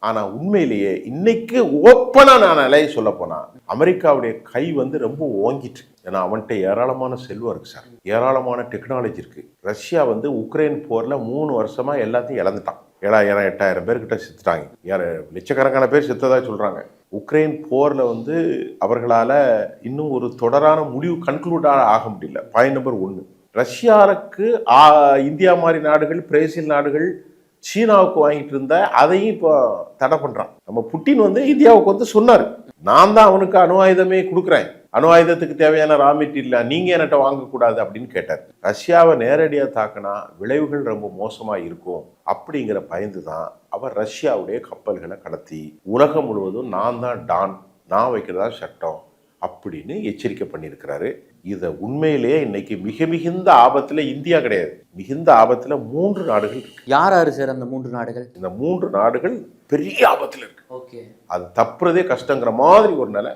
ஆனா உண்மையிலேயே இன்னைக்கு ஓப்பனா நான் நிலையை சொல்ல போனா அமெரிக்காவுடைய கை ரொம்ப ஓங்கிட்டு. ஏன்னா அவன்கிட்ட ஏராளமான செல்வம் இருக்கு சார், ஏராளமான டெக்னாலஜி இருக்கு. ரஷ்யா உக்ரைன் போர்ல 3 வருஷமா எல்லாத்தையும் இழந்துட்டான். 7000 8000 பேர்கிட்ட செத்துட்டாங்க, லட்சக்கணக்கான பேர் செத்ததா சொல்றாங்க. உக்ரைன் போர்ல அவர்களால இன்னும் ஒரு தொடரான முடிவு கன்க்ளூட் ஆக முடியல. Point number 1. ரஷ்யாவுக்கு இந்தியா மாதிரி நாடுகள், பிரேசில் நாடுகள் சீனாவுக்கு வாங்கிட்டு இருந்த அதையும் இப்போ தடை பண்றான். நம்ம புட்டின் இந்தியாவுக்கு சொன்னாரு, நான் தான் அவனுக்கு அணு ஆயுதமே கொடுக்குறேன், அணு ஆயுதத்துக்கு தேவையான ரா மெட்டீரியல் நீங்க என்கிட்ட வாங்கக்கூடாது அப்படின்னு கேட்டார். ரஷ்யாவை நேரடியாக தாக்கினா விளைவுகள் ரொம்ப மோசமா இருக்கும் அப்படிங்கிற பயந்து தான் அவர் ரஷ்யாவுடைய கப்பல்களை கடத்தி உலகம் முழுவதும் நான் தான் டான், நான் வைக்கிறதா சட்டம் அப்படின்னு எச்சரிக்கை பண்ணியிருக்கிறாரு. இதை உண்மையிலேயே இன்னைக்கு மிகுந்த ஆபத்துல இந்தியா கிடையாது, மிகுந்த ஆபத்துல 3 நாடுகள் இருக்கு. யார் யாரு சார் அந்த 3 நாடுகள்? இந்த 3 நாடுகள் பெரிய ஆபத்துல இருக்கு. ஓகே, அது தப்புறதே கஷ்டங்கிற மாதிரி ஒரு நிலை.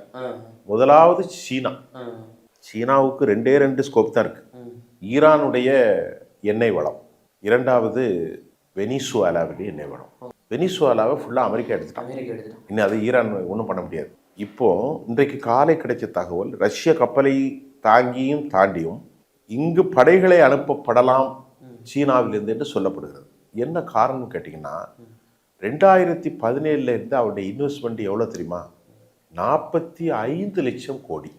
முதலாவது சீனா. சீனாவுக்கு 2 ஸ்கோப் தான் இருக்கு. ஈரானுடைய எண்ணெய் வளம், இரண்டாவது வெனிசுவேலாவுடைய எண்ணெய் வளம். வெனிசுவேலாவை ஃபுல்லா அமெரிக்கா எடுத்துட்டான். இன்னும் அது ஈரான் ஒன்றும் பண்ண முடியாது. இப்போ இன்றைக்கு காலை கிடைச்ச தகவல், ரஷ்ய கப்பலை தாங்கியும் தாண்டியும் இங்கு படைகளை அனுப்பப்படலாம் சீனாவிலிருந்து என்று சொல்லப்படுகிறது. என்ன காரணம் கேட்டிங்கன்னா, 2017 இருந்து அவருடைய இன்வெஸ்ட்மெண்ட் எவ்வளோ தெரியுமா? 45 லட்சம் கோடி.